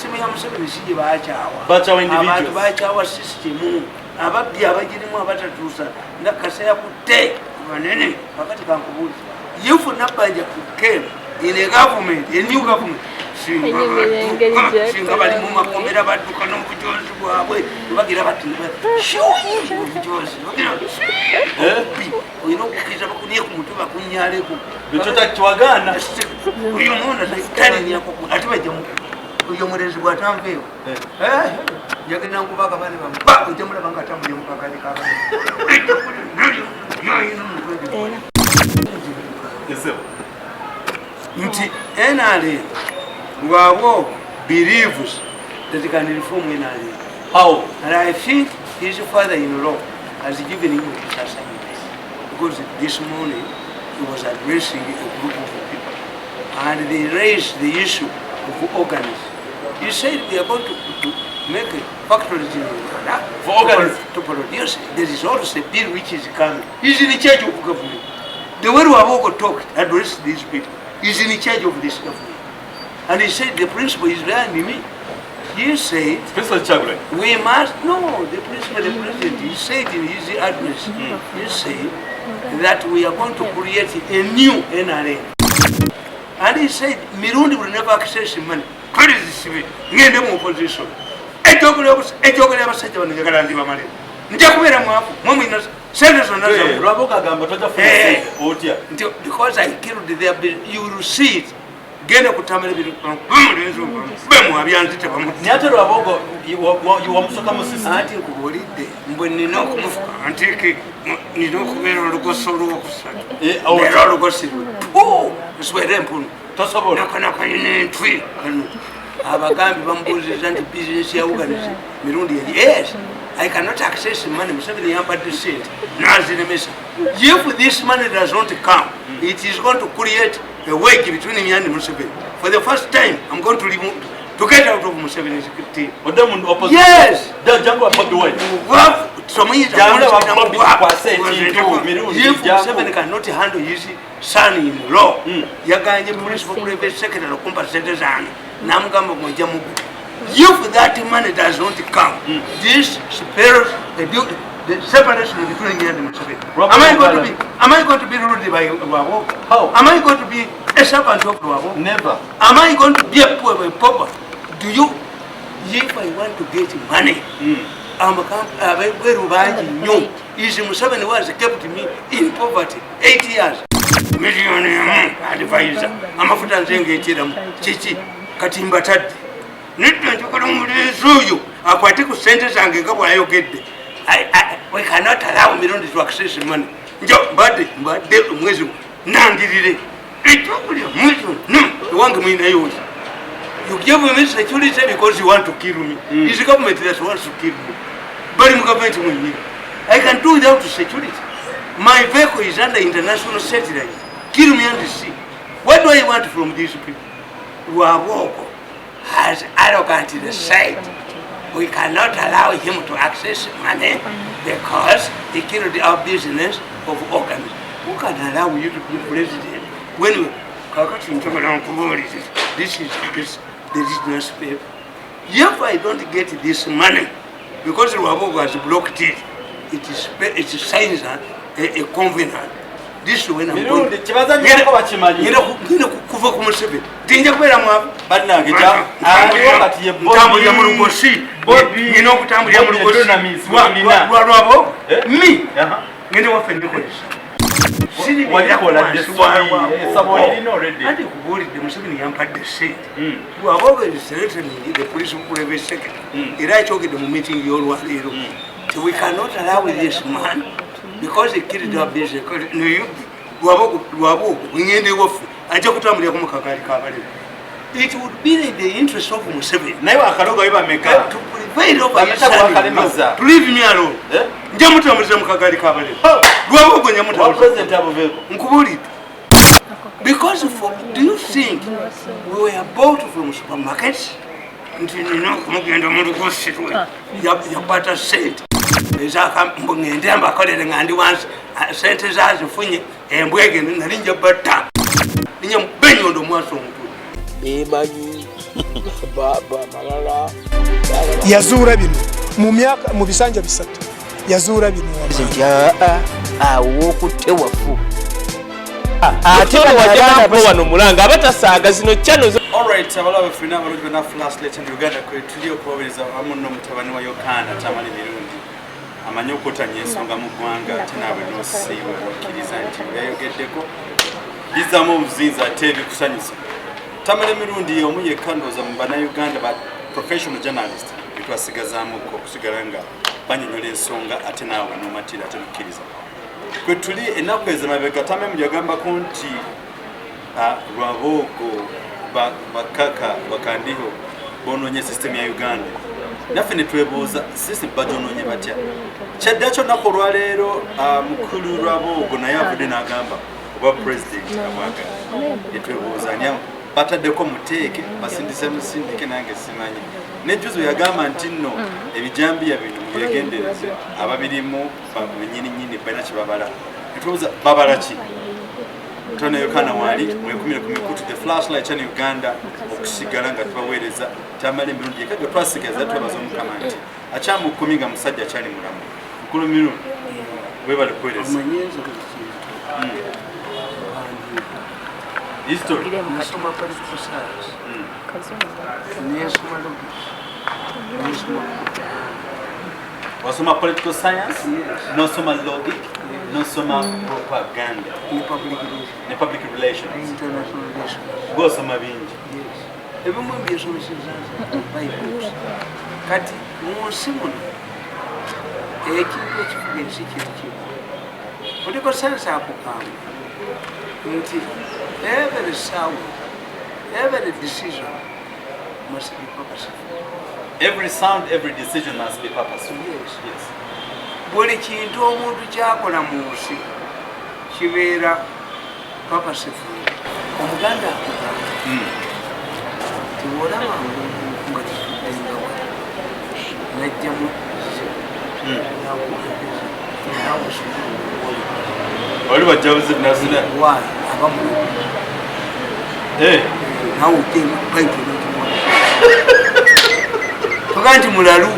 system ya Museveni sije baachawa individuals abantu baachawa system ababbi abagirimu abatatuusa nga Kaseya kutte banene pakati kankubuuza if Nabbanja came in a government, a new government, singa bali mu makomera badduka n'obujozi bwabwe bagira bati obujozi olina okukkiriza bakunye ku mutwe bakunyaleko ekyo takiwagaana oyo nona talinyako ate bajja oyo mulezi bwatanveewo njagenda nkubaka bane bamba ojja mulaba nga atambulye mu kakali kabane nti NRA Ngwabo believes that he can reform NRA. How? And I think his father-in-law has given him his assignment because this morning he was addressing a group of people and they raised the issue of organs. He said we are going to make a factory in Uganda for organs to produce. There is also a bill which is coming. He's in charge of government. The way Wabogo talked, addressed these people, he's in charge of this government. And he said the principal is behind me. He said, we must, no, the principal, the president, he said in his address, he said that we are going to create a new NRA. And he said, Mirundi will never access money. Where is this civil? Ngende mu opposition. Ejogere abasajja bano njagala ndibamale. Nja kubeera mwafu, mwe ino sente zonna zammwe. Lwaboga agamba tojja otya. Because I killed their bill, you will see it. Genda kutambula ebintu bemu abyanzite bamu. Nyate Lwaboga wamusoka mu system. Ati nkubuulidde mbwe nina okumufuka antiike nina okubeera olugoso olwokusatu. Era olugosi nswera empunu. Tosobola. Nakanaka yina entwi kano. Abagambi bamubuuliriza nti bizinesi yawuganiza mirundi eri. Yes, I cannot access money. Museveni yampadde sente naziremesa. If this money does not come, it is going to create a wedge between me and Museveni. For the first time, I'm going to remove, to get out of Museveni's team. Yes! If Museveni cannot handle his son-in-law, yaganye police for private secretary of compensation zane. Namugamba mmoja mugu. If that money does not come, this spells the separation between me and Museveni. Am I going to be ruled by Lwabo? How? Am I going to be a servant of Lwabo? Never. Am I going to be a poor pauper? Do you? If I want to get money, is Museveni was kept me in poverty 8 years. Million advisor. Amafuta nzenge ekiramu. Chichi katimba tadde. Nitwe njokola omulenzi oyo akwate ku sente zange nga bw'ayogedde. We cannot allow Mirundi to access money. Njo mbadde omwezi nangirire. Ekyokulya mwezi wange mwina yonse. You give me security because you want to kill me. It's the government that wants to kill me. But in government I can do without security. My vehicle is under international satellite. Kill me and see. What do I want from these people? Lwaboko has arrogantly said we cannot allow him to access money because he killed our business of organs. Who can allow you to be president when you this is the business paper? If I don't get this money, because Lwaboko has blocked it, it signs a covenant. This is when I'm going to kuva ku Museveni. Tinja kubeera mwavu. Ntambulira mu lugosi. Nina okutambulira mu lugosi. Lwabo mi ngende waffe ndikolesa. Ati kubuulidde Museveni yampadde ssente. Lwabo is threatening the police private secretary. Era akyogedde mu meeting y'olwaleero. We cannot allow this man because he killed our business. Lwabo ngende waffe ajja kutambulira ku mukakali kabalebe. It would be in the interest of Museveni. Naye akaloga bameka. To prevail over his son. To leave me alone. Nja mutambuliza mu kagali kabalebe. Lwabo gwe mutambuliza. Nkubulidde. Because do you think we were bought from supermarkets? Nti nina kumugenda mu lugosi lwe. Yapata sente. Ngende ambakolere nga ndi wansi sente zazifunye embwege nalinja batta ninya benyondo mwaso omutwe emanyi baba malala yazuura bino mu bisanja bisatu yazuura bino awokutte wafu ate wajjako wano mulanga abatasaaga zino channel. Alright, abalabe fina abalungi na Flashlight in Uganda kwe tuliyo kubabereza amu no mutabani wa Yokana Tamale Mirundi amanyi okutanya ensonga mu ggwanga ate naawe n'osiiwe okkiriza nti yayogeddeko bizaamu obuzinza ate ebikusanyusa. Tamale Mirundi omu yekka ndowooza mu bannayuganda ba professional journalist bitwasigazaamuko okusigala nga banyonyola ensonga ate naawe n'omatira ate n'okkiriza. Kwe tuli ennaku ez'emabega Tamale yagambako nti Rwabogo bakaka bakandiho bononye system ya Uganda. Naffe ne twebuuza system bajononye batya. Kyaddacho nako lwaleero mukulu Rwabogo naye avudde n'agamba oba president amwaga. Ne twebuuza nya bataddeko muteeke basindise musindike nange simanyi. Ne juzu yagamba nti nno ebijambiya bino byegendereze ababirimu bamenyini balina kibabala. Ne twebuuza babala ki? Tone Yokana wali mwekumire kumikutu the Flashlight in Uganda okusigala nga tubaweereza Tamale Mirundi yekka twasigaza twabaza omukama nti akyamu kuminga musajja kyali mulamu mukulu Mirundi webale kuweereza history nasoma political science wasoma political science nosoma logic nosoma propaganda ne public relations international relations gosoma bingi ebimu byesomeseza Bible kati munsi muno ekintu ekifuga ensi kintu political science akugamba nti every sound, every decision must be purposeful. Every sound, every decision must be purposeful. Yes. Buli kintu omuntu kyakola mu nsi kibeera purposeful. Omuganda tiwolaba nga kitubenga najjamu wali bajabuzi nazina why abamu nawe utema paipu n'otumwana toganti mulalu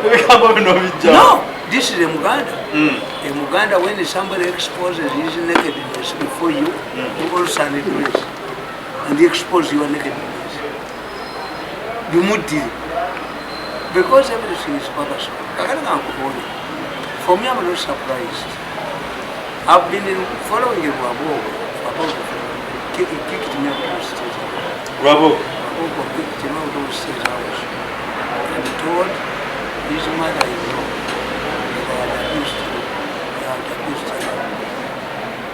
ebigambo bino bijja no this is a Muganda when somebody exposes his nakedness before you you also address and expose your nakedness you mudiri because everything is purposeful. For me, I'm not surprised. I've been following Rwabogo about kicked me out of the state. Rwabogo Kicked him out of the state house and told his mother-in-law that I had abused her.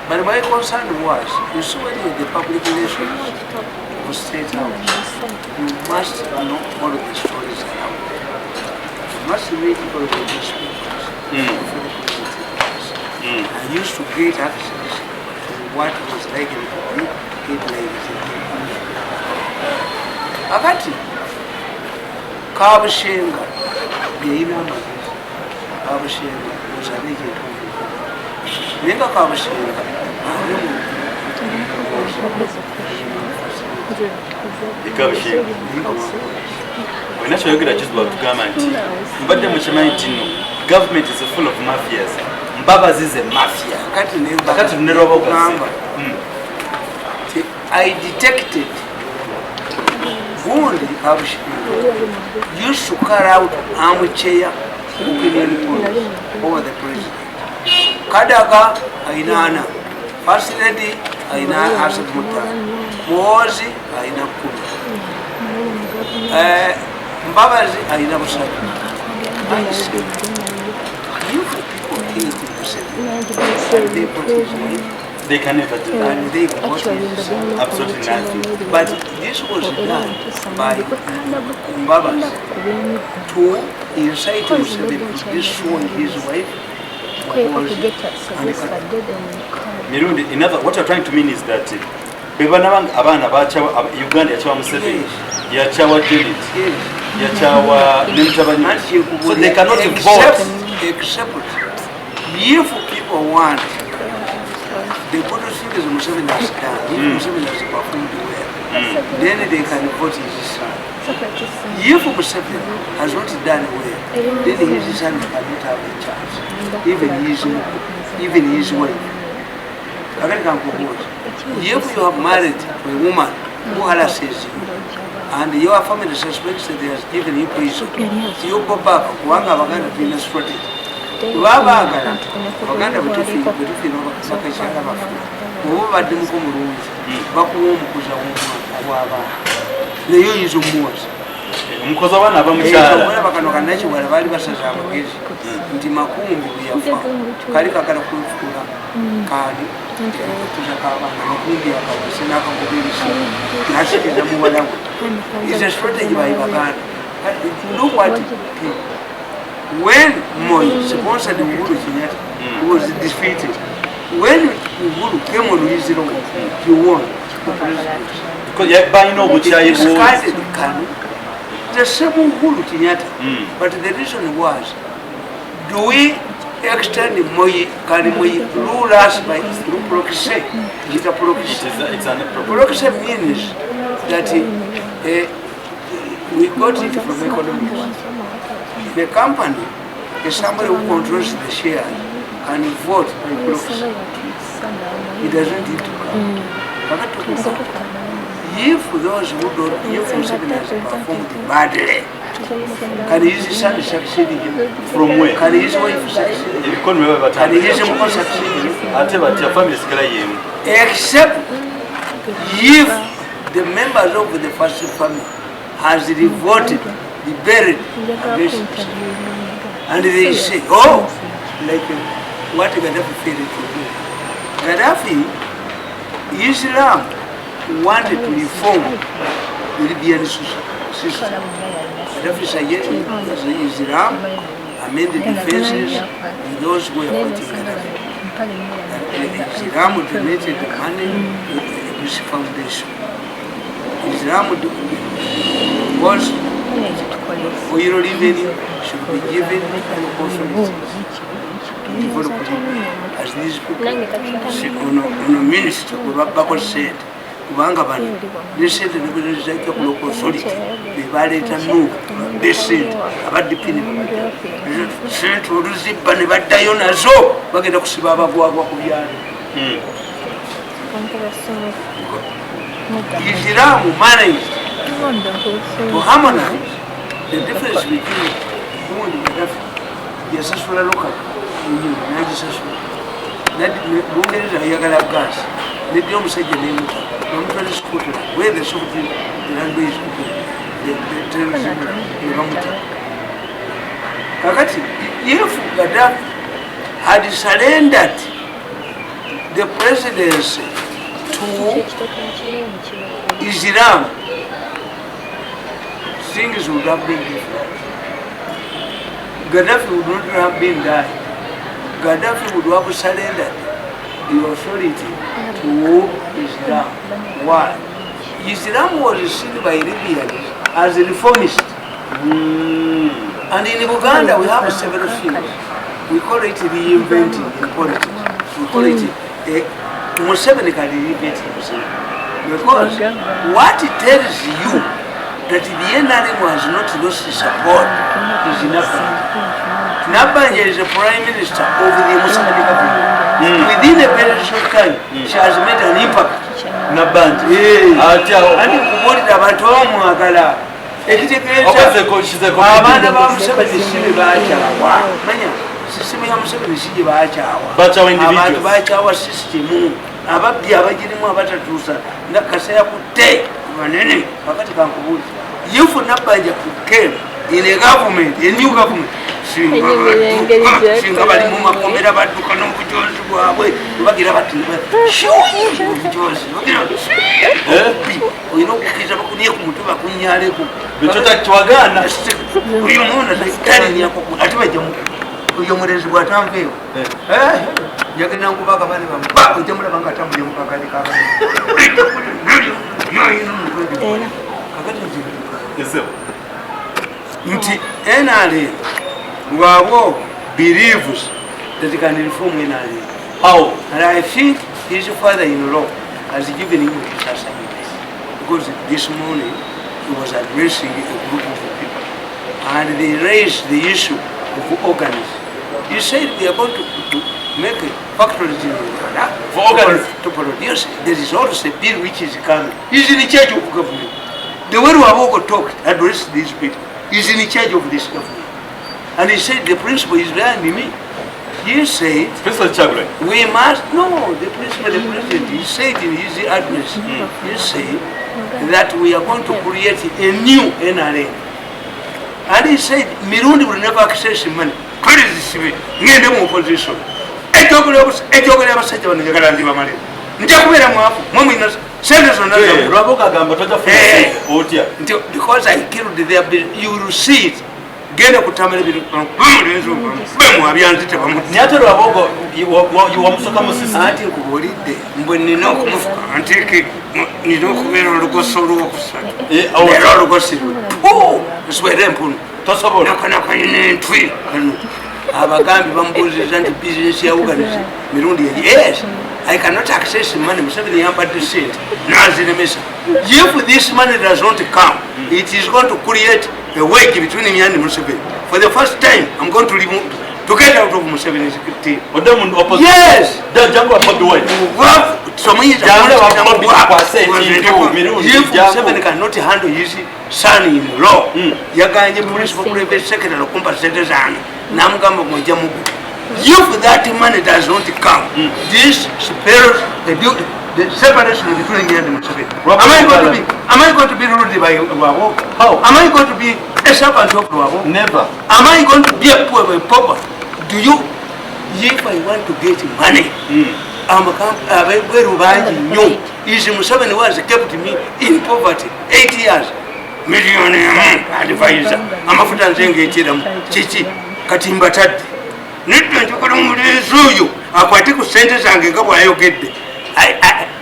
But my concern was, you saw the public relations of the state house. You must know all of the stories around. You must read all of the newspapers before the president. I used to get access to what was like in the headlines. Akati Kabashenga Gaina Kabashenga was a naked Nega Kabashenga When I show you that just about government, but the government is full of mafias. Mbabas is a mafia. I detected Bundi Kabashenga used to carry out armchair opinion polls over the president. Kadaga Ainana, First Lady Aina Asad Mutar, Mozi Aina Kuna, Mbabazi Aina Musadu. I said, you people hate themselves. They put his wife. They can never do that. And they got his Absolutely not. But this was done by Mbabas to incite himself to destroy his wife. Mirundi, in other, what you're trying to mean is that Uganda yachawa Museveni, yachawa David, yachawa Nemtabani, so they cannot vote. Except if people want, they put the things Museveni has done, Museveni has performed well. then they can vote his son. If Museveni has not done well, then his son cannot have a chance. Even his wife. If you have married a woman who harasses you, and your family suspects that they has given you poison, you go back, Wanga Baganda to illustrate it. Baganda, Butufino, Sakashaka, over them come rooms, Baku Kuza, the use of Moors. Mkozawana bamushara bakanokanaki wala bali basaza amagezi nti makumbi yafa kali kakala kufuna kali tuzakabanga makumbi yakawase nakagobirisa nasikiza muwala is a strategy by Baganda. Look what when Moi sponsored Uhuru Kenyatta was defeated. When Uhuru came on his own, he won the president. Because you buy no which I the same Uhuru Kenyatta, but the reason was, do we extend Moi, can we rule us by through proxy? It's a proxy. Proxy means that we got it from economics. The company is somebody who controls the share and vote by proxy. It doesn't need to come. If those who don't, if Museveni has performed badly, can his son succeed him? From where? Can his wife succeed him? Can his mother succeed him? Except if the members of the first family has revolted, rebelled against Museveni, and they say, oh, like what Gaddafi failed to do. Gaddafi, Islam wanted to reform the Libyan system. Gaddafi said Islam amended defenses and those who were fighting Gaddafi. Islam donated the money to the Bush Foundation. Islam was oil revenue should be given to authorities. As these people on a minister backward said, kubanga bano descent nebuliza iko ku local authority bebaleta no descent abadipini sent oluziba ne baddayo nazo bagenda kusiba abagwagwa ku byalo. Islam managed to harmonize the difference between Uhuru and Gaddafi. Yasasula local najisasula bungereza yagala gas neddi omusajja nemuta nomutwala sikutu where the sikutu the landway is the terrorism nebamuta. Kakati if Gaddafi had surrendered the presidency to Islam, things would have been different. Gaddafi would not have been died. Gaddafi would have surrendered the authority to Islam. Why? Islam was seen by Libyans as a reformist. And in Uganda we have several things. We call it reinventing in politics. We call it Museveni can reinvent himself. Because what it tells you that the NRM was not lost support is Nabanja. Nabanja is the prime minister of the Museveni government. Within a very short time, she has made an impact. Nabanja. And kubolira abantu bamwagala. Ekitegeeza abaana ba Museveni sibe baakyawa. Manya sisimu ya Museveni sije baakyawa. Abantu baakyawa sisitemu. Ababbi abagirimu abatatuusa nga kasa yakutte banene kakati kankubuuza if Nabanja came in a government, a new government, singa bali mu makomera badduka n'obujonzi bwabwe bagira bati obujonzi olina okukkiriza bakunie ku mutwe bakunyaleko betotakiwagaana oyo muna taliniyako ate bajjamu oyo mulezi bwatanveewo yagenda nkubaga bane bamba ojja mulaba nga atambulye mu kakali kabane nti NRM Ngwabo believes that he can reform NRM. How? And I think his father-in-law has given him his assignment. because this morning he was addressing a group of people and they raised the issue of organs. He said we are going to make a factory in Uganda for organs to produce. There is also a bill which is coming. He's in charge of government. The way Wabogo talked, addressed these people, he's in charge of this government. And he said the principal is behind me. He said, we must, no, the president, he said in his address, he said that we are going to create a new NRA. And he said, Mirundi will never access money. Credit ngende mu opposition. Ekyokulya abasajja bano njagala ndibamalira. Nja kubeera mwafu, mwe ino sente zonna Lwaboga gamba toja otya. Because I killed their business, you will see it. Genda kutamala bintu bemu abyanzite bamu. Nyate Lwaboga wamusoka musisi. Ati nkubuulidde mbwe nina okumufuka anteeke nina okubeera olugoso olwokusatu. Era olugosi lwe. Nswere empunu. Tosobola. Nakanaka yina entwi. Abagambi bamubuuliriza nti bizinesi yawuganiza mirundi yes. I cannot access money. Museveni yampadde sente naziremesa. If this money does not come, it is going to create a wedge between me and Museveni. For the first time, I'm going to remove to get out of Museveni's team. Yes. If Museveni cannot handle his son-in-law, yaganye municipal private secretary kumpa sente zange namugamba mwenja mugu. If that money does not come, this spells the separation between me and Museveni. Am I going to be ruled by Lwabo? How? Am I going to be a servant of Lwabo? Never. Am I going to be a pauper? Do you? If I want to get money, is Museveni was kept me in poverty 8 years. Million advisor. Amafuta nzenge etiramu. Chichi katimba tadde. Nitwe nchokola omulenzi oyo akwate ku sente zange nga bw'ayogedde.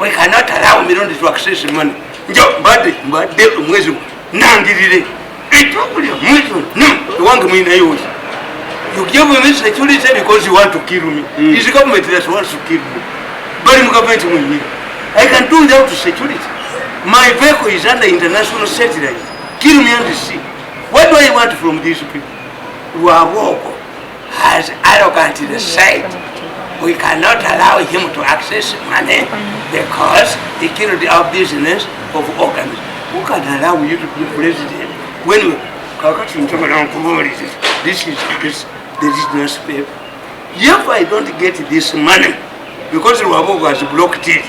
We cannot allow mirundi to access money. Njo mbadde omwezi nangirire ekyokulya mwezi ewange mwinayo oli. You give me security because you want to kill me. It's the government that wants to kill me. But in government I can do without security. My vehicle is under international satellite. Kill me on the sea. What do I want from these people? Lwabogo has arrogantly said we cannot allow him to access money because he killed our business of organs. Who can allow you to be president when you this is the business paper? If I don't get this money because Lwabogo has blocked it,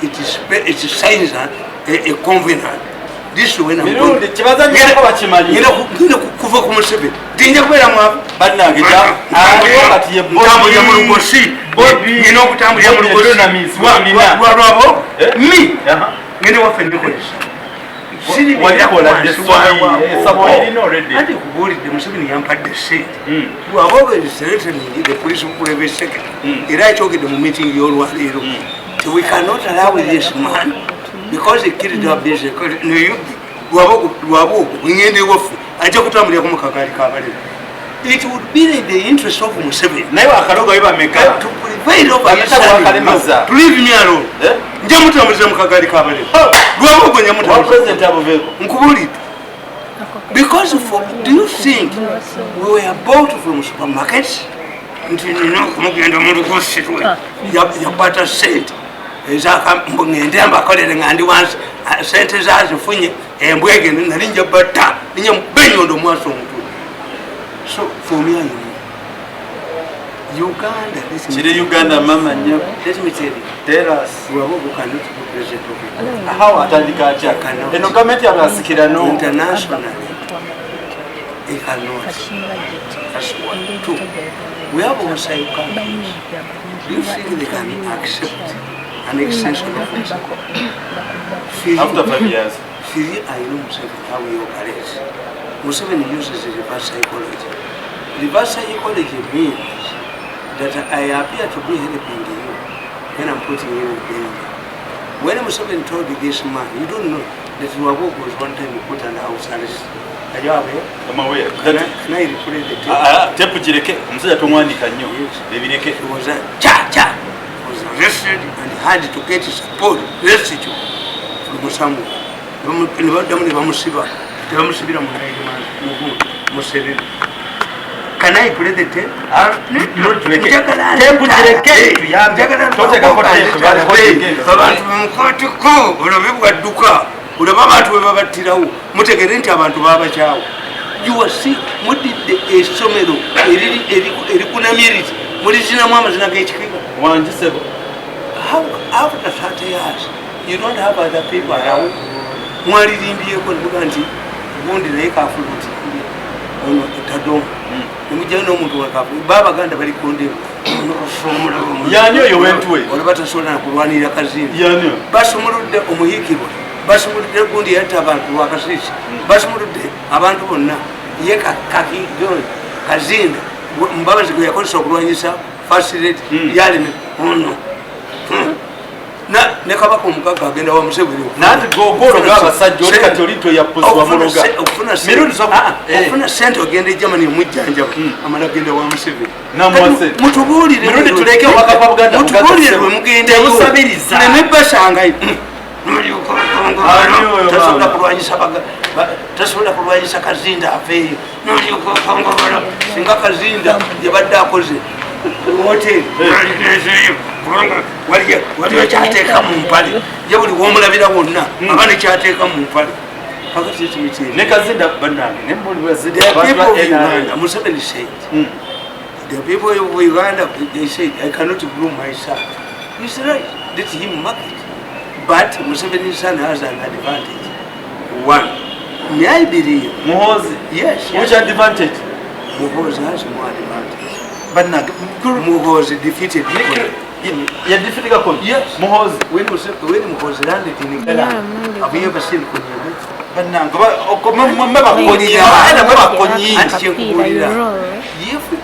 it signs a covenant. This when I'm going to kuva ku Museveni tinja kubeera mwavu bannange kutambulira mu lugosi nina okutambulira mu lugosi lwabo mi ngende waffe ndikolesa ati kubuulidde Museveni yampadde sente Lwabogo is threatening the police private secretary era akyogedde mu meeting y'olwaleero. We cannot allow this man because he killed our business. Lwabogo ngende waffe ajja kutambulira ku mukakali kabalira. It would be in the interest of Museveni naye akaloga bameka to prevail over his son to leave me alone. Nja mutambuliza mukakali kabalira. Lwabogo nja mutambuliza nkubulidde. Because do you think we were bought from supermarkets? Nti nina kumugenda mu lugosi lwe yakwata sente ngende ambakolere nga ndi wansi sente zazifunye embwege nali nja batta ninye benyondo mwaso omutwe. So for me I know Uganda, Uganda mama nyo. Let me tell us Lwabogo cannot be president of Uganda. How atandika atya eno government yabasikira no internationally he cannot. That's one. Two, we have also Uganda. Do you think they can accept an extension of this? After 5 years. I know Museveni how he operates. Museveni uses the reverse psychology. Reverse psychology means that I appear to be helping you when I'm putting you in danger. When Museveni told this man, you don't know that Lwabogo was one time put under house arrest. Are you aware? I'm aware. Can I replay the tape? Tape jireke, omusajja tomwandika nnyo. Ebireke. He was arrested and had to get support restitute from somewhere. nebaddamu ne bamusiba tebamusibira musebere. Can I play the tape? Abantu bamukwateko olabe bwadduka olaba abantu bwe babattirawo mutegere nti abantu babakyawo. You mudidde essomero erikunamyeriti mulizinamu amazina g'ekikiga. After 30 years you don't have other people around. Mwalirimbyeko nemuga nti gundi naye kafuluti ono tadoma nemujjayo n'omuntu wakafu babaganda bali kondemu yani oyo wentuwe olaba tasobola nakulwanirira kazinda basumuludde omuyikibwa basumuludde gundi yatta abantu lwakasiisi basumuludde abantu bonna ye kazinda mbabazi gwe yakozesa okulwanyisa fasireti yalime ono ne kabaka omukaga agenda wa Museveni nanti gogologa abasajja oli kati oli toyapuzwa muloga okufuna sente ogenda e Germany omujjanjaba amala agenda wa Museveni mutubuulire tuleke obwakabaka Buganda mutubuulire lwe mugendeyo nemebbasangayo tasobola kulwanyisa kazinda aveeyo nolyokakongobola singa kazinda yabadde akoze hoteri waliyo kyateeka mu mpale ye buli womulabira wonna aba nekyateeka mu mpale Museveni said the people of Uganda they said I cannot groom my son. He's right, let him market. But Museveni's son has an advantage. One, may I believe Muhozi? Yes. Which advantage? Muhozi has more advantage. But Muhozi defeated defeated Kakony? Yes. Muhozi? When Muhozi landed in Uganda, have you ever seen Kony? If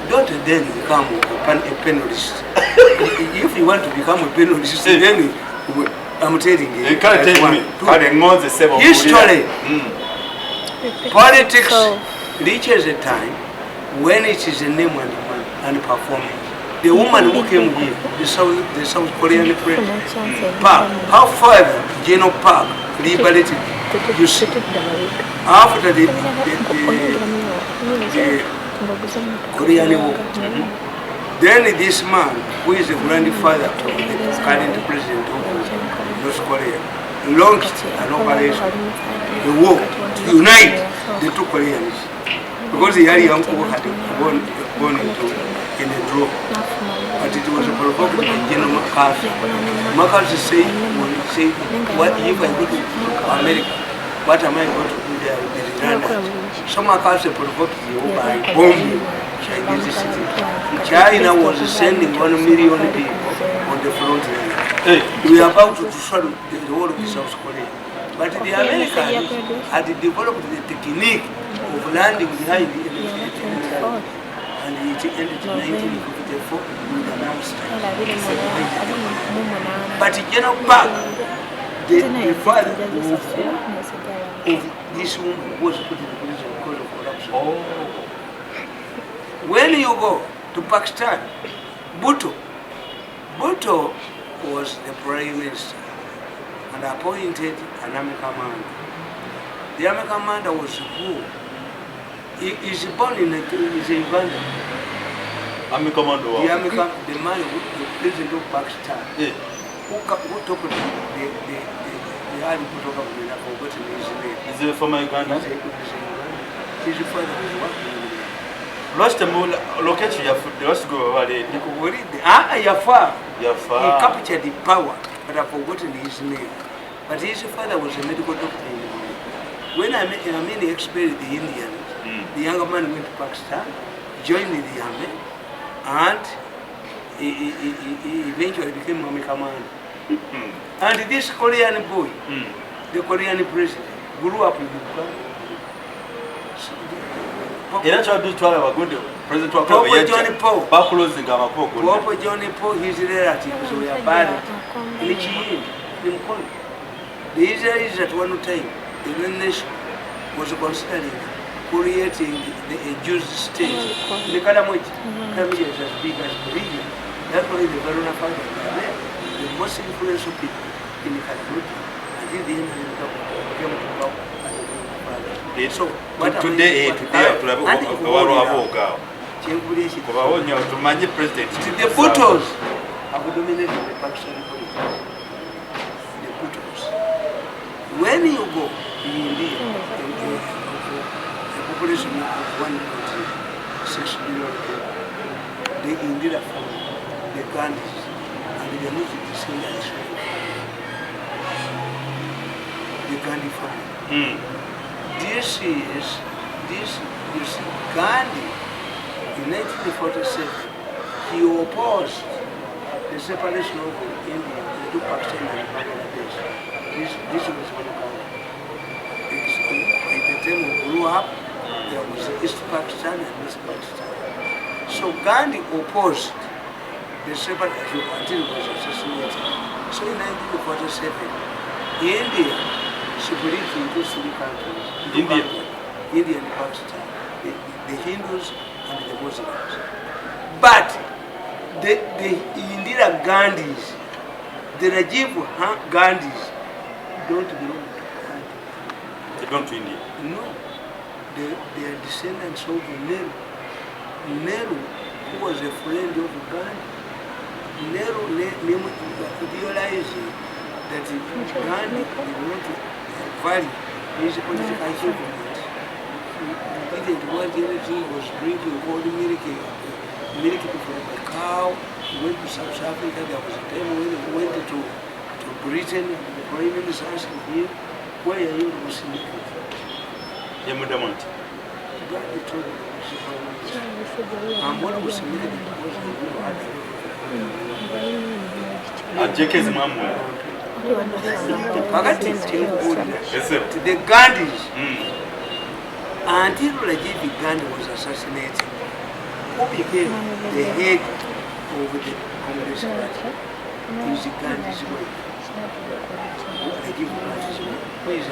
don't then become a panelist. If you want to become a panelist, then I'm telling you. You can't tell me. History, politics reaches a time when it is a name and performance. The woman who came here, the South Korean president, Park, how far General Park liberated. You see, after the Korean War, then this man, who is the grandfather of the current president of North Korea, launched an operation, a war, to unite the two Koreans. Because the young uncle had born in a draw. But it was provoked by General MacArthur. MacArthur said, what if I go to America? What am I going to do there with the redundant? So MacArthur provoked the war by bombing Chinese cities. China was sending 1 million people on the front line. We were about to destroy the whole of South Korea. But the Americans had developed the technique of landing behind the enemy. And it ended in 1954 with an airstrike. But General Park, the father of this woman was put in prison because of corruption. When you go to Pakistan, Bhutto was the prime minister and appointed an army commander. The army commander was who? He is born in Uganda. Army commander. The man who the president of Pakistan. Yeah. Who took the army to talk about it. I forgot his name. Is it from Uganda? His father was working. Last time, location you have to go over there. Yafa. He captured the power, but I've forgotten his name. But his father was a medical doctor in India. When Amin expelled the Indians, the younger man went to Pakistan, joined the army, and he eventually became army commander. And this Korean boy, the Korean president, grew up in Uganda. President Pope Johnny Paul, his relatives were buried in Chiyini, in Mkono. The Israelis at one time, the United Nations was considering creating a Jewish state. The Karamoji is as big as Korea. That's why the Varuna family are there. The most influential people in the Karamoji and So today president the Bhutos have dominated the Pakistani politics. The Bhutos. When you go in India, a population of 1.6 billion people, the Indira family, the Gandhis, and the Muslim descendants, the Gandhi family. This you see, Gandhi, in 1947, he opposed the separation of India into Pakistan and Bangladesh. This was one of at the time we grew up, there was East Pakistan and West Pakistan. So Gandhi opposed the separation until he was assassinated. So in 1947, India split into 3 countries. India and Pakistan, the Hindus and the Muslims. But the Indira Gandhis, the Rajiv Gandhis, don't belong to Gandhi. They belong to India? No. They are descendants of Nehru. Nehru, who was a friend of Gandhi. Nehru realized that Gandhi wanted to value his political achievement. He didn't want anything, he was drinking cold milk from the cow. He went to South Africa. There was a time when he went to Britain, the Prime Minister asked him, why are you Muslim? Gandhi told him, I'm one of Muslim because the Gandhis, until Rajiv Gandhi was assassinated, who became the head of the Congress party is Gandhi's wife. Rajiv Gandhi's wife, who is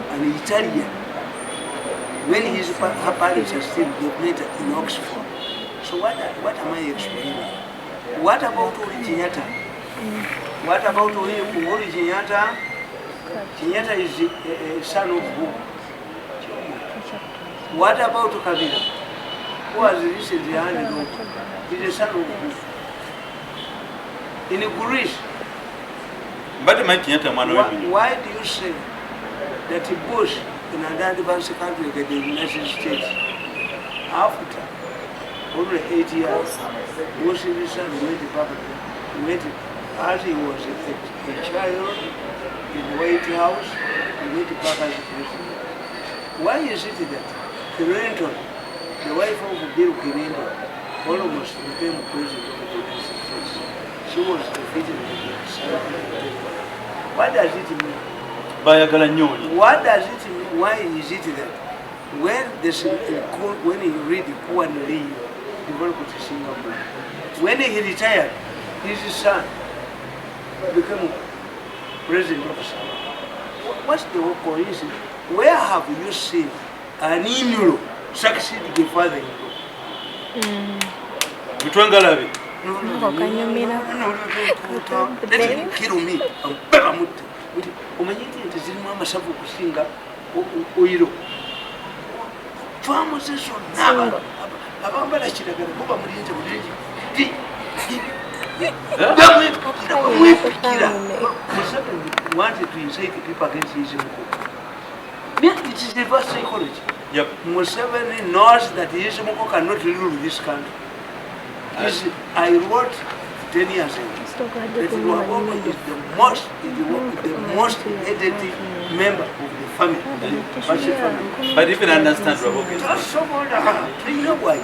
an Italian. When her parents are still met in Oxford. So what am I explaining? What about Uhuru Kenyatta? What about Uhuru Kenyatta? Kenyatta is a son of who? What about Kabila? Who was recently handed over? He's a son of who? In Greece. Why do you say that Bush in an advanced country like the United States, after over 8 years, Bush his son went as he was a child in the White House, he went back as a president. Why is it that Clinton, the wife of Bill Clinton, almost became president of the United States? She was defeated in the Senate. What does it mean? What does it mean? Why is it that when you read Kuan Lee, developed in Singapore, when he retired, his son became president of Singapore? What's the coincidence? Where have you seen an in-law succeed the father-in-law? Let him kill me. Umanyiti nti zirimu amasavu okusinga oyiro. Twamuze sonna abambala kiragala kuba mulinze bulungi. Bamwepikira. Museveni wanted to incite people against his Mukoko. It is reverse psychology. Yep. Museveni knows that his Mukoko cannot rule this country. I wrote 10 years ago that Luabongo is the most hated member of the family. But if you understand Luabongo, you know why?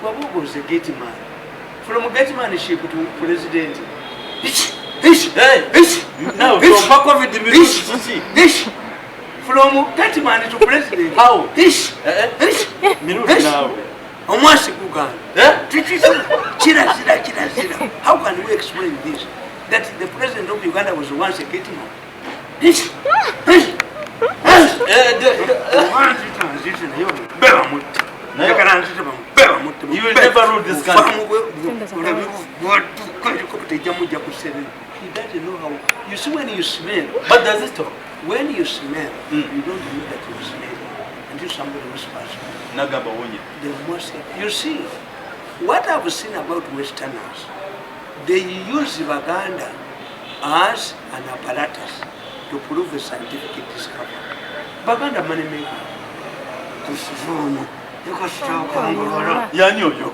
Luabongo was a gate man. From gatemanship to president. Now, from gateman to president. How? How can we explain this? That the president of Uganda was once a gateman. You will never rule this country. He doesn't know how. You see, when you smell, But does it talk? when you smell, you don't know that you smell until somebody whispers. Nagamba wonye. They must say, you see, what I've seen about Westerners, they use Baganda as an apparatus to prove a scientific discovery. Baganda money maker. Yani oyo.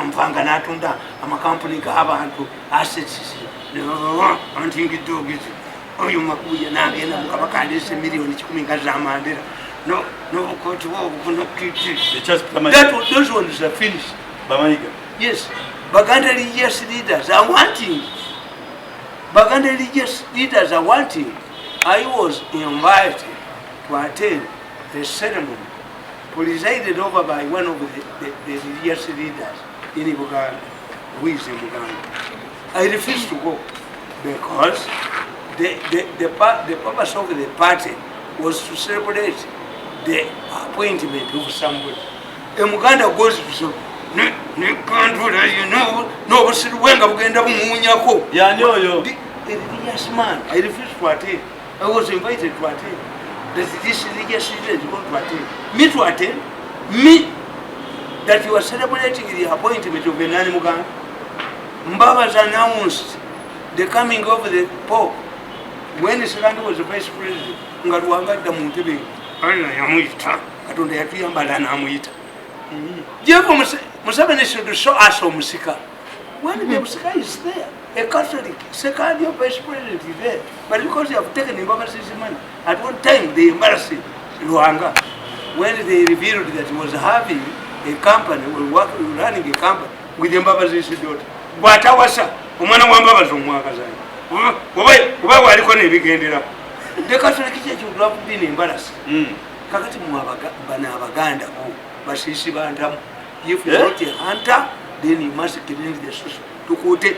Mpanga natunda amakampuni g'abantu assets antingidogizi oyo makuya nagenda mukabaka alese miliyoni 10 nga za Mandela n'obukooti bwobukiti. Those ones are finished. Bamayiga. Yes, Baganda religious leaders are wanting. Baganda religious leaders are wanting. I was invited to attend the ceremony presided over by one of the religious leaders in Buganda, who is in Buganda. I refused to go because the purpose of the party was to celebrate the appointment of somebody. In Buganda goes to so ne country, you know, no Wenga Buganda Munyako. The religious man. I refused to attend. I was invited to attend. This religious leader is going to attend. Me to attend? Me? That you are celebrating the appointment of Benani Muganda? Mbaba's announced the coming of the Pope. When Siranda was the vice president, Ngaruanga Muntebe, Yamuita, Katunde Yambala Namuita. Therefore, Museveni should show us Musika. When the Musika is there, a Catholic, second year vice president is there. But because they have taken Mbabasi's money, at one time they embarrassed Luanga. When they revealed that he was having a company, running a company with Mbabasi's daughter. But I was umwana wa Mbabazi omwakazana. Oba waliko nebigendera. The Catholic Church would have been embarrassed. Kakati bana Abaganda basisi bantamu. If you're not a hunter, then you must cleanse the social. Tukute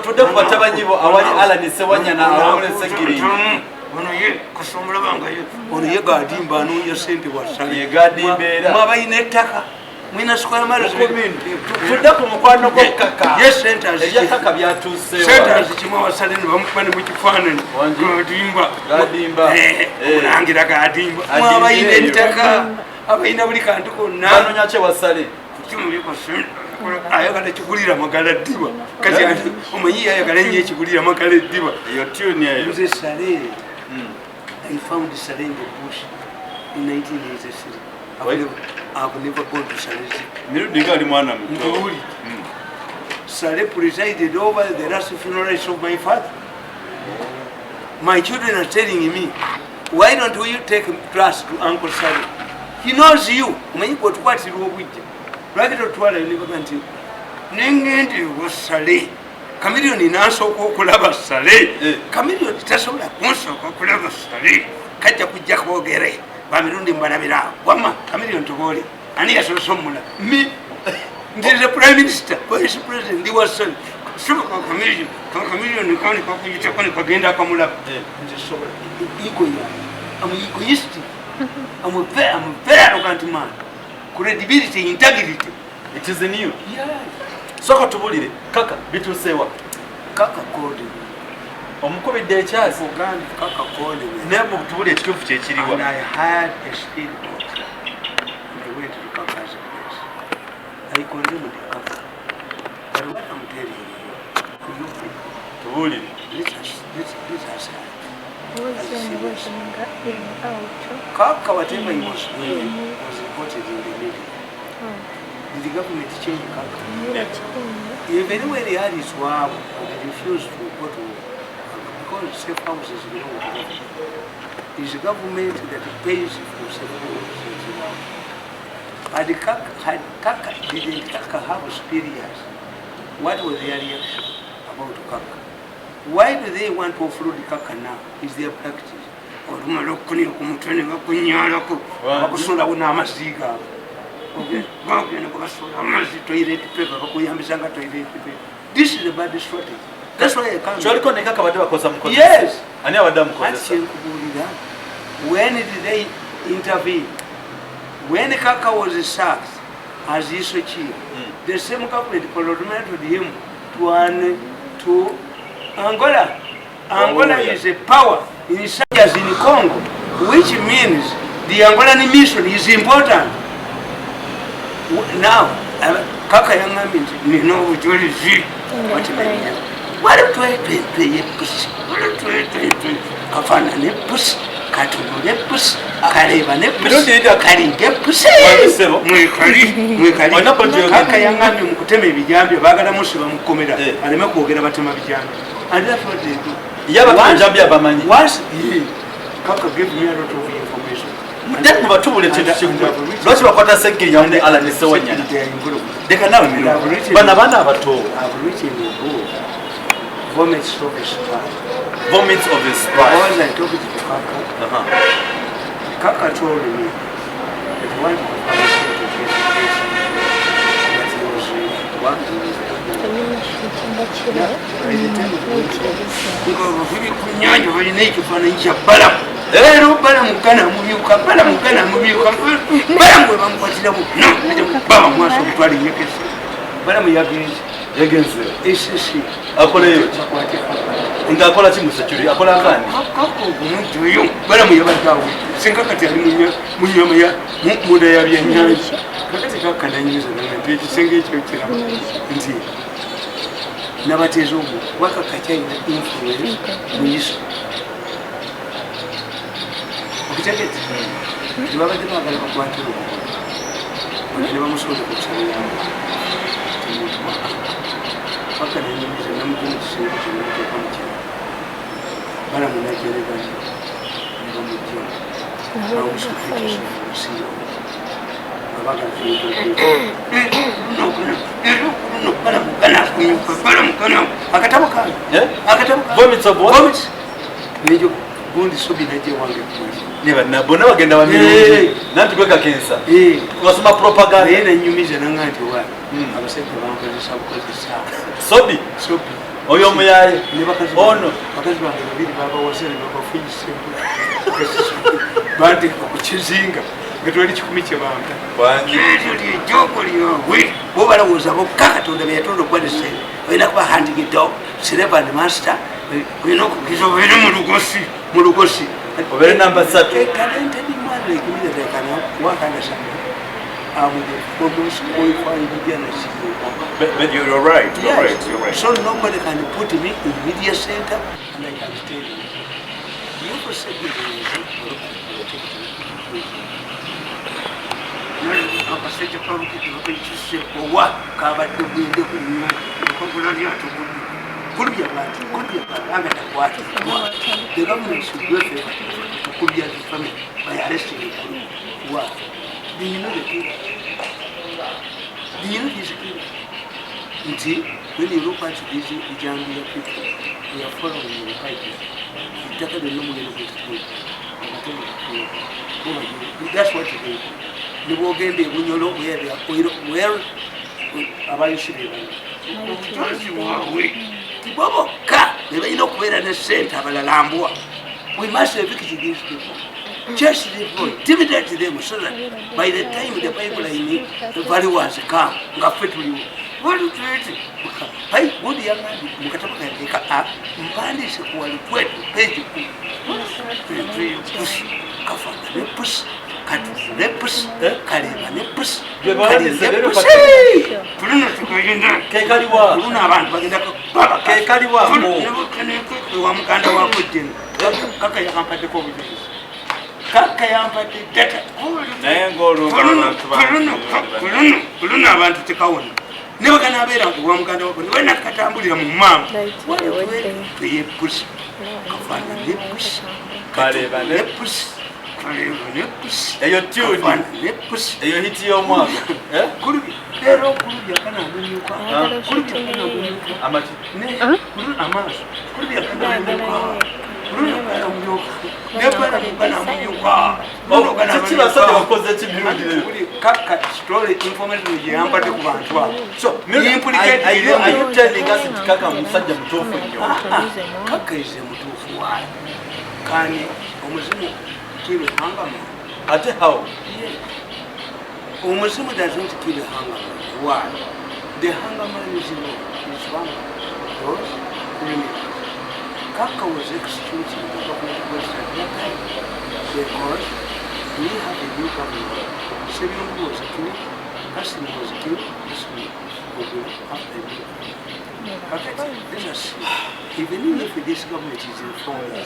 tudde kubatabanyibo awali Alan Sewanyana awamule Segiri. Ono ye gadimba anonya sente wasale. Ye gadimbeera. Mwabayina ettaka. Mwina square miles. Tudde ku mukwano gwo Kaka. Yes, centers. Ebya Kaka byatuuseewo. Centers kimwa wasale ne bamukubane mu kifaananyi. Gadimba. Gadimba. Olangira gadimba. Mwabayina ettaka. Abayina buli kantu konna. Banonya kye wasale. Ayagala kigulira magala ddiba kati omanyi ayagala nnyo ekigulira magala eddiba eyo tune eyo nze Saleh. I found Saleh in the bush in 1983. I've never gone to Saleh. Mirudinga ali mwana muto. Saleh presided over the last funerals of my father. My children are telling me, why don't you take class to Uncle Saleh? He knows you. Umanyi kwatukwatira obujja. Lwakito twala nti nengende Saleh. Kamiliyoni nasooka okulaba Saleh. Kamiliyoni tasobola kunsooka okulaba Saleh. Kajja kujja kwogere. Bamirundi mbalabira. Wama Kamiliyoni tubole. Ani yasoose omula. Me. Ndi the prime minister, vice president, ndi wasali. Soboka Kamiliyoni kani kakuyita kani kagenda akamulaba. Nzisobola. Ego ya. I'm egoist. I'm a very arrogant man. Credibility, integrity. It is in you. Yeah. Soko tubulire Kaka bitusewa. Kaka code. Omukubidde ekyazi. Uganda Kaka code. Nebo tubulire ekituufu kye kiriwa. And I had a speed boat. And I went to the Kaka's place. I condemned the Kaka. But what I'm telling you, Tubulire. Let's ask her. Kaka, whatever he was doing was reported in the media. Did the government change Kaka? Even when he had his wife, he refused to go to because safe houses belong to the government. It's the government that pays for safe houses. Didn't Kaka have experience? What was their reaction about Kaka? Why do they want to offload the Kaka now? Is their practice? This is a bad strategy. That's why I can't. Yes. When did they intervene? When Kaka was sacked as Iso chief, the same government coordinated him to Angola. Angola is a power in such as in Congo, which means the Angolan mission is important. Now, Kaka Yanga means you know what you see. What do I play? Kafana nepus, Katuno nepus, Kareva nepus, Karinge pussy. Kaka Yanga Mutemi Bijambi, Bagada Muslim Comida, and the Mako get about Timabijambi. And that's what they do. Once Kaka gave me a lot of information. That never told it to the Lots of what I said, young Alan is so young. They can now be Banavana, but I've written a book, Vomits of his Pride. Vomits of his pride. All I told it to Kaka. Kaka told me that one of the that he was one Ero bala mukana mubiyuka bala mukana mubiyuka bala mwe bamukwatira mu no baba mwaso kutwali nyekesi bala muyagenze esisi akoleyo ngakola ki musecurity akola kani kako gumuntu yo bala muyabatawo singa kati ali munyama ya muda ya byenyanji kakati kakandanyiriza na mpeki ekyo kira nti nabatezo mu wakakachayina influence muyiso Ticket. You have a development of one to never was going to put some what can I use a number to say to the country? But I'm not very good. Never with you. I was to see you. Vomits of what? Bundi subi naje wange kumaji. Neba na bona bagenda wa milungi. Nanti kweka kensa. Wasoma propaganda. Yena nyumize nangati wa. Abaseke bambaza sabukozi sa. Sobi. Oyo muyaye. Nebakazi. Ono. Bakazi bange babiri baba wasere baba fuyise. Bandi kuchizinga. Ngatwali chikumi kye bamba. Wangi. Ndi joko liyo. We bobala woza bo kaka tonda byatondo kwalise. Wena kwa handing it dog. Silver and master. We know kizo vele Murugosi. Over number 3. Current demand regulated they can work understand. I would almost qualify the But you're right. Yes. You're right. So nobody can put me in media center and I can tell you. You ever said the government should do it to put the family by arresting him. Why? Do you know the thing? Do you know this thing? You see, when you look at this, the Jamaican people, we are following the fight. You take the number of the that's what you do. You walk in there when you look where they are, where about you should be. Bobo ka they no kwera the center abalalambwa. We must evict these people. Just intimidate them so that by the time the Bible I need the value was come ngafetu you. What do you do? Hai bodi yanga mukataba ka mpandi se kwa kwetu page push kafa ne push katu ne push kaleba ne push Bruno tukagenda kekaliwa Bruno abantu bagenda baba kekaliwa wa mukanda wa kujeni kaka yakampate ko bujeni kaka yampate data naye ngolo Bruno abantu tekawona ne bagana abera wa mukanda wa kujeni wena katambulira mu mama ye push kafana ne push kaleba ne push eyo tune eyo hiti y'omwaka kulubi lero kulubi akana munyuka kulubi akana munyuka amati amaso kulubi akana munyuka kulubi akana munyuka nebana mukana munyuka kikiba sade wakoze kibirundi lero kaka story information yambate ku bantu abo so are you telling us nti kaka musajja mutofu nnyo kaka ize mutofu wayo kani omuzimu kill a hunger ate how Umuzimu doesn't kill a hunger. Why? The hunger man is one of those criminals. Kaka was executed in the government of Western Union because we have a new government. Seven was killed, Hassan was killed, Hassan was after the let us see, even if this government is informed,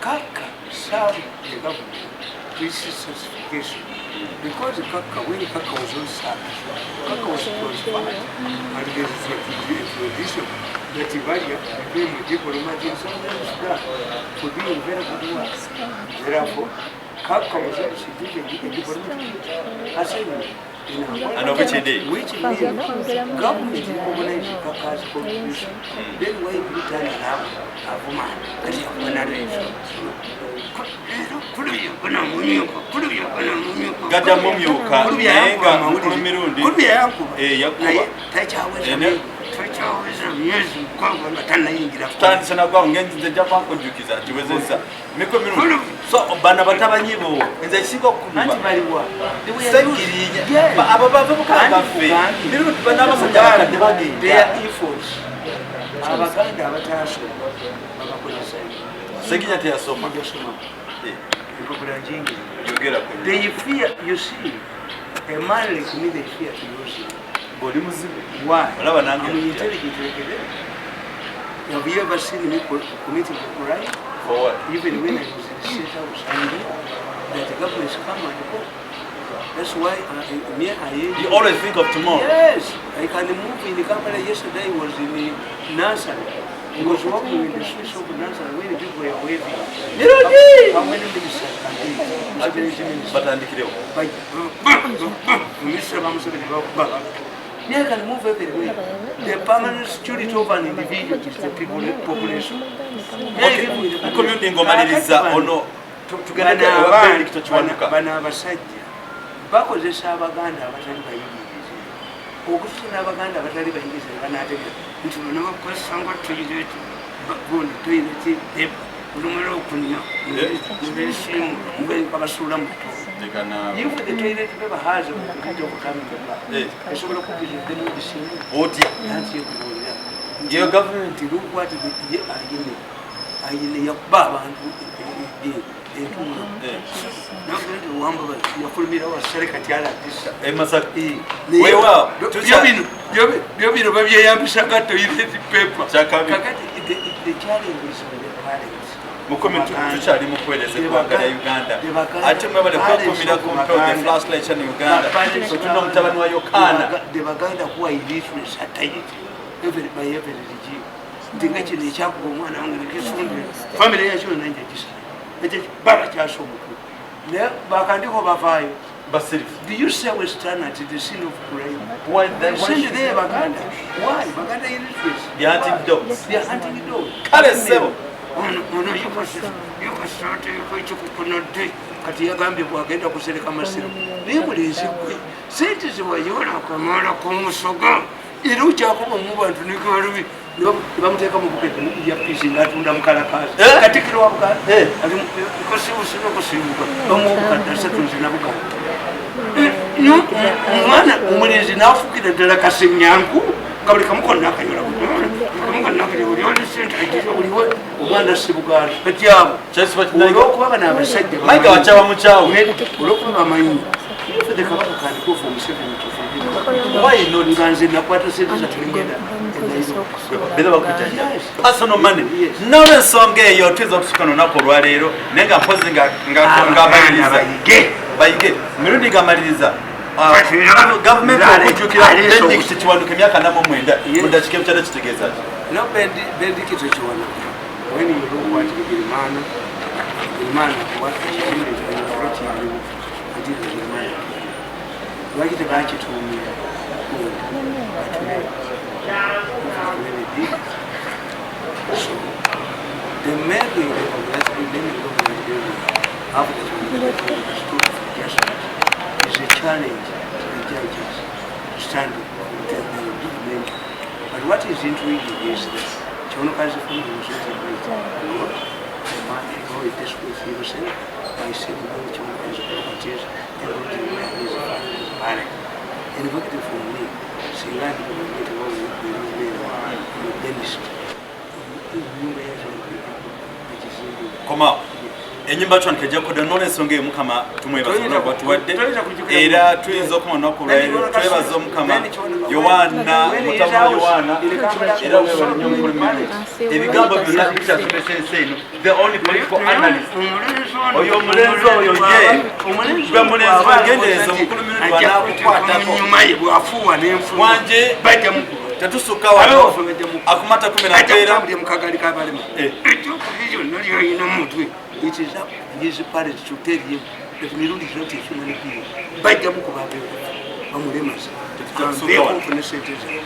Kaka served the government with certification. Because when Kaka was on service, Kaka was crucified, and there is a tradition that Ibadia became a diplomatic for doing very good work. Therefore, Kaka was executed a diplomatic assignment. And of which he did? Which means government recognizes Kaka's contribution. Then why Britain have a woman that you have narration? Gada mumyuka nenga mukuru mirundi yakuba tutandisana kwa ngenzi nja kwankujukiza tiwezesa miko mirundi so bana batabanyibo nze siko kuba baliwa segirinya abo bava mukabafe mirundi bana basajja bakadde bagenda their efforts abaganda abatasoma babakozesa seginya teyasoma they fear, you see, a man like me, they fear to use it. Why? I'm intelligent. Have you ever seen me committing a crime? For what? Even when I was in the state house, I knew that the government is come and go. That's why you always think of tomorrow. Yes, I can move in the company. Yesterday I was in the nursery. He was walking in the streets of Nazareth when the people were waving. How many minutes can be? But I can move everywhere. The permanent security of an individual is the people population. Community ngomaliriza ono tugenera abandi kitokiwanuka. Bana abasajja bakozesa abaganda abatali bayigirize. Okusuna abaganda abatali bayigirize banategeka nti bano bakozesa nga toilet bagundi toilet paper olumala okunya ngesimu ngabasuula mu kto. If the toilet paper has a bit of coming esobola okugiza the medicine otya your government look what the ayine yakuba abantu byobino babyeyambisa toilet paper. Mukumi tuchali mukweleze kwagala Uganda ate mwabale kwekumira ku the flashlight in Uganda tuno mutabani wa Yokana the Baganda who are illiterate satellite by every regime ndinga kino ekyakuba omwana wange nekisonde family yakyo nanje kisa baba kyasomuku ne bakandiko bavaayo basirifu. Do you say we stand at the scene of crime? Why then? Send there Baganda. Why? Baganda illiterates. They are hunting dogs. They are hunting dogs. Kale sebo. Ono yukosote yukoicho kukunode kati yagambye bwagenda kusereka masiro nimulinzi kwe sente ziwayona kamala kumusoga iruja kuba mu bantu nikarubi bamuteka mu buketo ya pisi ngatunda mukalakazi kati kiro wabuka ali kosi usino kosimuka bamukanda satunzi nabuka no mwana umulinzi nafukira dala kasimyanku kabuli kamukonna akayola kamukonna akayola yoli sente agizo buliwe omwana sibugala katyabo olwokuba bana abasajja maika wachawa muchawo olwokuba bamanyi the kabaka kandi ko from 7 why no nganze nakwata sente za tulingenda bela bakujanja personal money nawe nsonga eyo tuza okusukana nako lwaleero nenga mpozi ngabaliriza bayige mirundi gamaliriza government okujukira bendict kiwanuka emyaka namo mwenda mudakike mchana kitegeeza no bendict kiwanuka when you look what Ilimana what Wajite bachi tumia so the method of that after is a challenge to the judges standing but what is intriguing is that Chonokazi from the it this with yourself by saying that Chonokazi properties and innovative for me singa ndi community wa dentist nyumba yazo koma enyumba chon keje ko danole songe mukama tumwebaza batuwadde era tuyinza okumana ko lero twebaza omukama Yohana mutamu Yohana era wewe nyomukuru mimi ebigambo byonna bitasomesenseno the only political analyst oyo mulenzo oyo ye gwe mulenzo bagendereza omukuru mimi banakukwata ko nyuma ye bwafuwa n'enfu wanje bajja mukuru tatusuka wano akumata 10 ndi mukagali kabalema ekyo naliyo ina mutwe it is up his parents to tell him that mirundi zote human being bajja mukubabe bamulemaza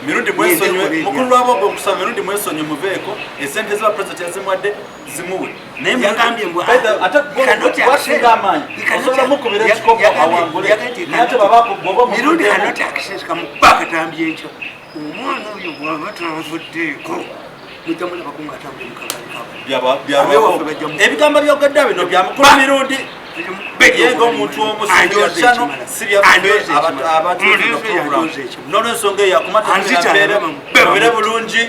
mirundi mwesonywe mukulu lwabo okusaba mirundi mwesonywe muveeko esente za president yazimwadde zimuwe naye yagambye mbwa atakusinga amaanyi osobola mukubira ekikopo awangule nate babako boba mirundi kanoti access kamubaka tambye ekyo omwana oyo bwaba tavuddeeko mujja mulaba kunga atambye mukabali ebigambo byogadde bino bya mukulu mirundi yenga omuntu omusibyano sibyafe nolwensonga eyakumatabere bulungi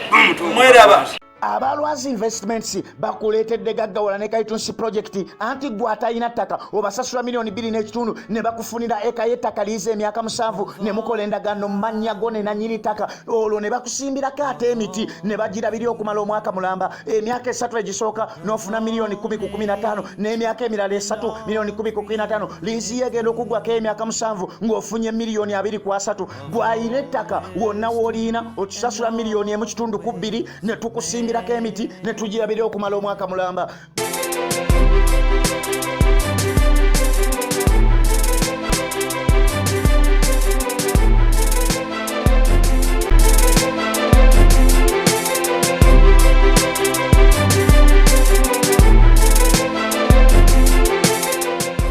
mweraba abalwazi investments bakuleetedde gaggawala ne Kaitunsi project anti gwe atalina ttaka obasasula miliyoni 2.5 ne bakufunira eka y'ettaka liiza emyaka 7 ne mukola endagaano mu mannya go ne nannyini ttaka olwo ne bakusimbirako ate emiti ne bagirabiri okumala omwaka mulamba emyaka 3 egisooka n'ofuna miliyoni 10 n'emyaka emirala 3 miliyoni 10 liizi yegenda okuggwako emyaka 7 ng'ofunye miliyoni 2.3 gw'ayina ettaka wonna w'oliina otusasula miliyoni 1.2 ne tukusimbira emiti ne tugirabira okumala omwaka mulamba.